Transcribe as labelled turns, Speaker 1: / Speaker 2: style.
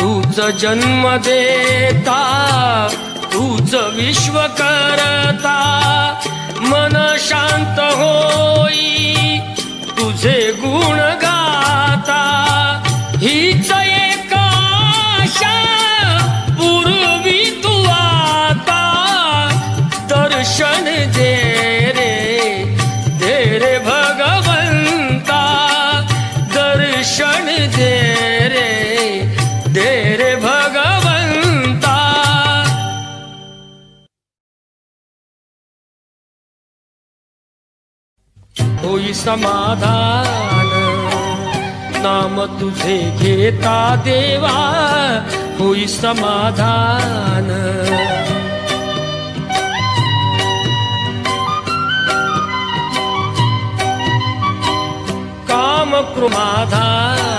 Speaker 1: तूच जन्म देता, तूच विश्व करता, मन शांत होई तुझे गुण गाता. हीच एक आशा पूर्वी तू आता, दर्शन दे रे भगवंता, दर्शन दे रे भगवंता. होई समाधान नाम तुझे घेता देवा, होई समाधान. काम कृमाधान